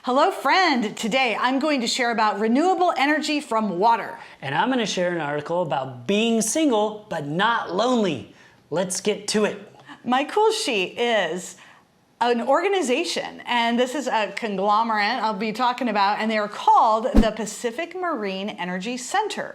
Hello, friend. Today I'm going to share about renewable energy from water. And I'm going to share an article about being single but not lonely. Let's get to it. My cool sheet is an organization, and this is a conglomerate I'll be talking about, and they are called the Pacific Marine Energy Center.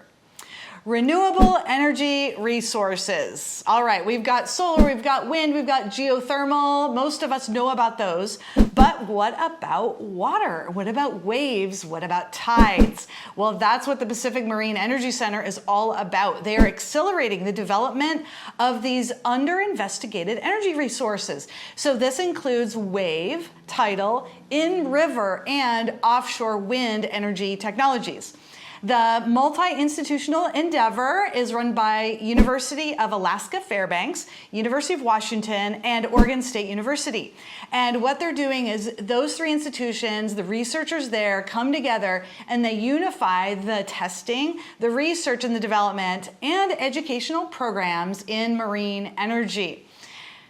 Renewable energy resources. All right, we've got solar, we've got wind, we've got geothermal. Most of us know about those. But what about water? What about waves? What about tides? Well, that's what the Pacific Marine Energy Center is all about. They are accelerating the development of these under-investigated energy resources. So this includes wave, tidal, in-river, and offshore wind energy technologies. The multi-institutional endeavor is run by University of Alaska Fairbanks, University of Washington, and Oregon State University. And what they're doing is those three institutions, the researchers there come together and they unify the testing, the research and the development, and educational programs in marine energy.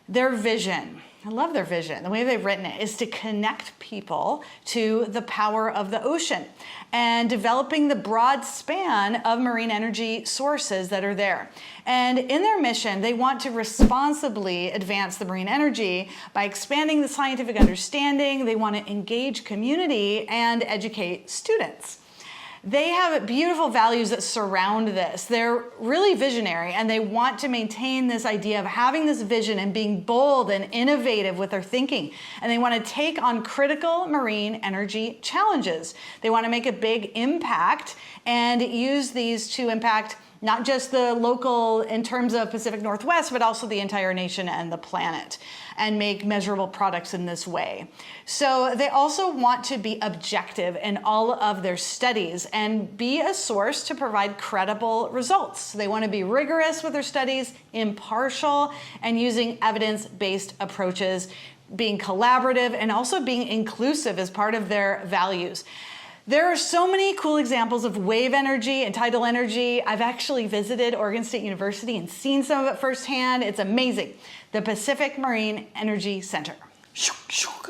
Their vision, I love their vision. The way they've written it is to connect people to the power of the ocean and developing the broad span of marine energy sources that are there. And in their mission, they want to responsibly advance the marine energy by expanding the scientific understanding. They want to engage community and educate students. They have beautiful values that surround this. They're really visionary, and they want to maintain this idea of having this vision and being bold and innovative with their thinking. And they want to take on critical marine energy challenges. They want to make a big impact and use these to impact not just the local in terms of Pacific Northwest, but also the entire nation and the planet, and make measurable products in this way. So they also want to be objective in all of their studies and be a source to provide credible results. So they want to be rigorous with their studies, impartial, and using evidence-based approaches, being collaborative, and also being inclusive as part of their values. There are so many cool examples of wave energy and tidal energy. I've actually visited Oregon State University and seen some of it firsthand. It's amazing. The Pacific Marine Energy Center.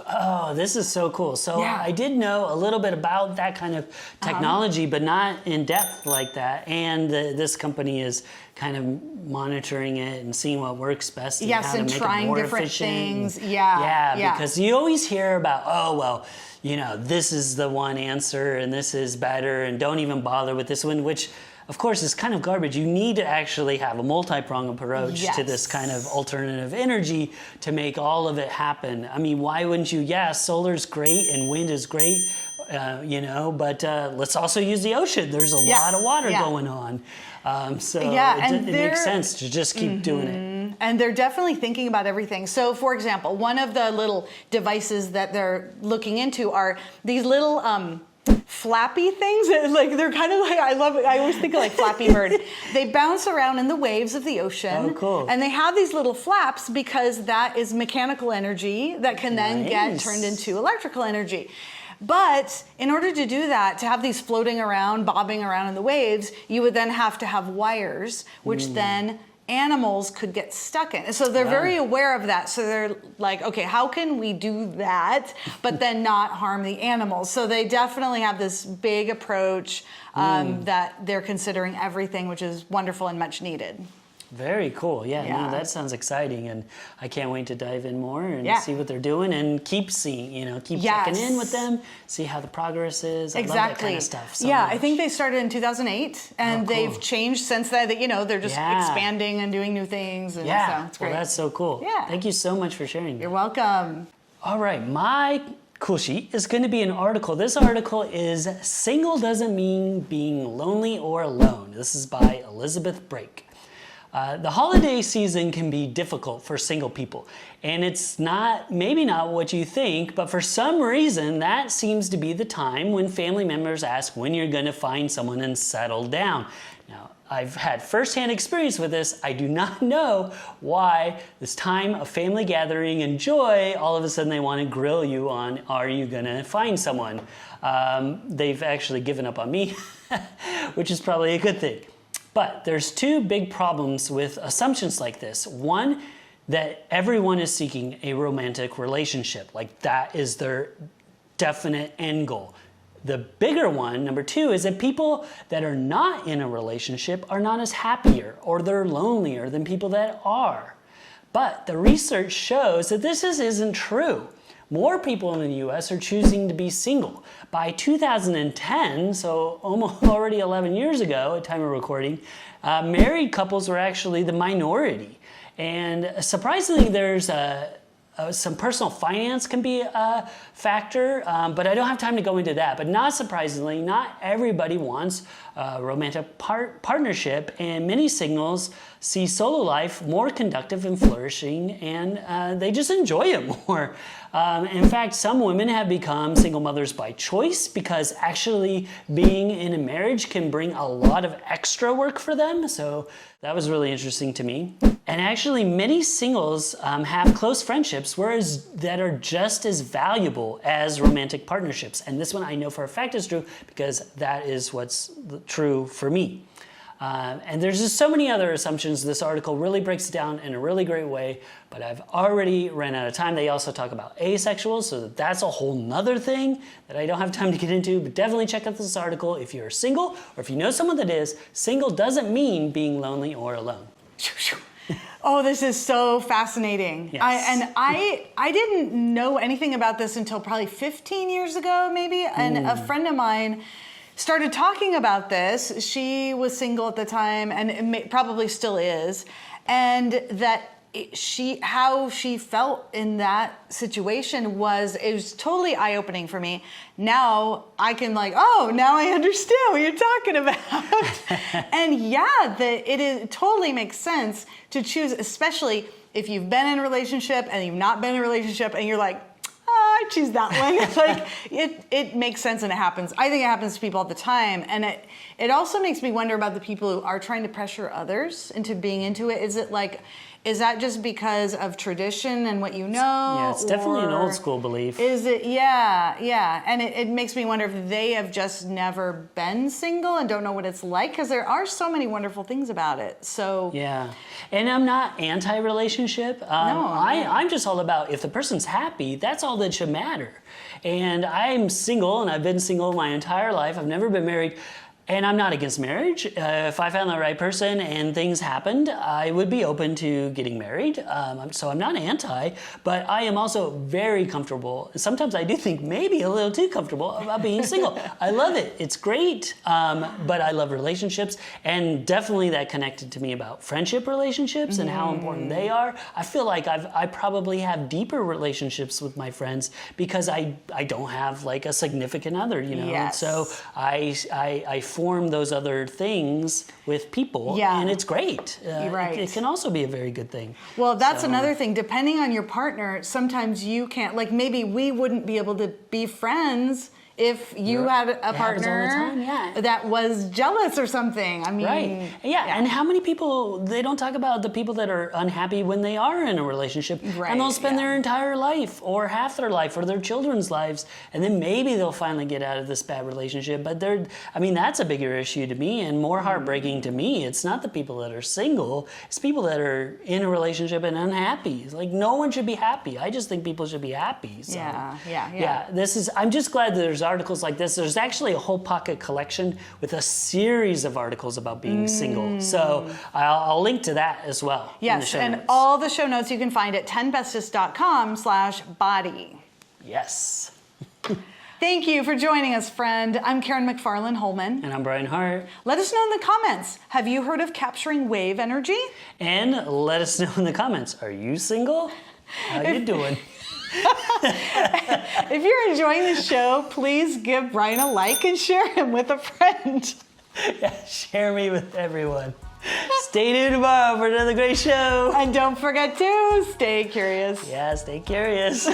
Oh, this is so cool. So yeah. I did know a little bit about that kind of technology, but not in depth like that. And this company is kind of monitoring it and seeing what works best and how to make it more different efficient. Things. Yeah, because you always hear about, oh, well, you know, this is the one answer and this is better and don't even bother with this one, which of course is kind of garbage. You need to actually have a multi-pronged approach to this kind of alternative energy to make all of it happen. I mean, why wouldn't you? Yeah, solar's great and wind is great, you know, but let's also use the ocean. There's a lot of water going on. It makes sense to just keep doing it. And they're definitely thinking about everything. So for example, one of the little devices that they're looking into are these little flappy things. Like they're kind of like, I always think of like Flappy Bird. They bounce around in the waves of the ocean. Oh, cool. And they have these little flaps because that is mechanical energy that can then get turned into electrical energy. But in order to do that, to have these floating around, bobbing around in the waves, you would then have to have wires, which then animals could get stuck in. So they're very aware of that. So they're like, okay, how can we do that, but then not harm the animals? So they definitely have this big approach that they're considering everything, which is wonderful and much needed. Very cool. Yeah, no, that sounds exciting, and I can't wait to dive in more and see what they're doing and keep seeing, you know, keep checking in with them, see how the progress is. I love that kind of stuff so much. I think they started in 2008, and they've changed since then. You know, they're just expanding and doing new things. And so it's great. Well, that's so cool. Yeah. Thank you so much for sharing. You're welcome. All right, my cool sheet is going to be an article. This article is Single Doesn't Mean Being Lonely or Alone. This is by Elizabeth Brake. The holiday season can be difficult for single people, and it's maybe not what you think, but for some reason that seems to be the time when family members ask when you're going to find someone and settle down. Now, I've had firsthand experience with this. I do not know why this time of family gathering and joy, all of a sudden they want to grill you on, are you going to find someone? They've actually given up on me, which is probably a good thing. But there's two big problems with assumptions like this. One, that everyone is seeking a romantic relationship. Like that is their definite end goal. The bigger one, number 2, is that people that are not in a relationship are not as happier or they're lonelier than people that are. But the research shows that this isn't true. More people in the US are choosing to be single. By 2010, so almost already 11 years ago at time of recording, married couples were actually the minority. And surprisingly, there's some personal finance can be a factor, but I don't have time to go into that. But not surprisingly, not everybody wants a romantic partnership, and many singles see solo life more conductive and flourishing, and they just enjoy it more. In fact, some women have become single mothers by choice because actually being in a marriage can bring a lot of extra work for them. So that was really interesting to me. And actually many singles have close friendships that are just as valuable as romantic partnerships. And this one I know for a fact is true because that is what's true for me. And there's just so many other assumptions. This article really breaks it down in a really great way, but I've already ran out of time. They also talk about asexuals, so that's a whole nother thing that I don't have time to get into, but definitely check out this article if you're single or if you know someone that is. Single doesn't mean being lonely or alone. Oh, this is so fascinating. Yes. I didn't know anything about this until probably 15 years ago, maybe, and a friend of mine started talking about this. She was single at the time, and probably still is, and that how she felt in that situation it was totally eye-opening for me. Now I can now I understand what you're talking about. And yeah, it totally makes sense to choose, especially if you've been in a relationship and you've not been in a relationship and you're like, I choose that one. It makes sense, and it happens. I think it happens to people all the time. And it also makes me wonder about the people who are trying to pressure others into being into it. Is that just because of tradition and what you know? Yeah, it's definitely an old school belief. Is it? Yeah. And it makes me wonder if they have just never been single and don't know what it's like, because there are so many wonderful things about it. So yeah, and I'm not anti-relationship. No, I'm just all about if the person's happy, that's all that should matter. And I'm single, and I've been single my entire life. I've never been married. And I'm not against marriage. If I found the right person and things happened, I would be open to getting married. So I'm not anti, but I am also very comfortable. Sometimes I do think maybe a little too comfortable about being single. I love it. It's great. But I love relationships, and definitely that connected to me about friendship relationships and how important they are. I feel like I probably have deeper relationships with my friends because I don't have like a significant other, you know. Yes. So I form those other things with people, and it's great. Right. It can also be a very good thing. Well, that's another thing. Depending on your partner, sometimes you can't, maybe we wouldn't be able to be friends if you had a partner that was jealous or something. I mean, right. Yeah. And how many people, they don't talk about the people that are unhappy when they are in a relationship, and they'll spend their entire life or half their life or their children's lives, and then maybe they'll finally get out of this bad relationship. But that's a bigger issue to me and more heartbreaking to me. It's not the people that are single, it's people that are in a relationship and unhappy. It's like no one should be happy. I just think people should be happy. So, I'm just glad that there's articles like this. There's actually a whole pocket collection with a series of articles about being single. So I'll link to that as well. Yes, and all the show notes you can find at 10bestest.com/body. Yes. Thank you for joining us, friend. I'm Karen McFarland Holman. And I'm Brian Hart. Let us know in the comments, have you heard of capturing wave energy? And let us know in the comments, are you single? How you doing? If you're enjoying the show, please give Brian a like and share him with a friend. Yeah, share me with everyone. Stay tuned tomorrow for another great show. And don't forget to stay curious. Yeah, stay curious.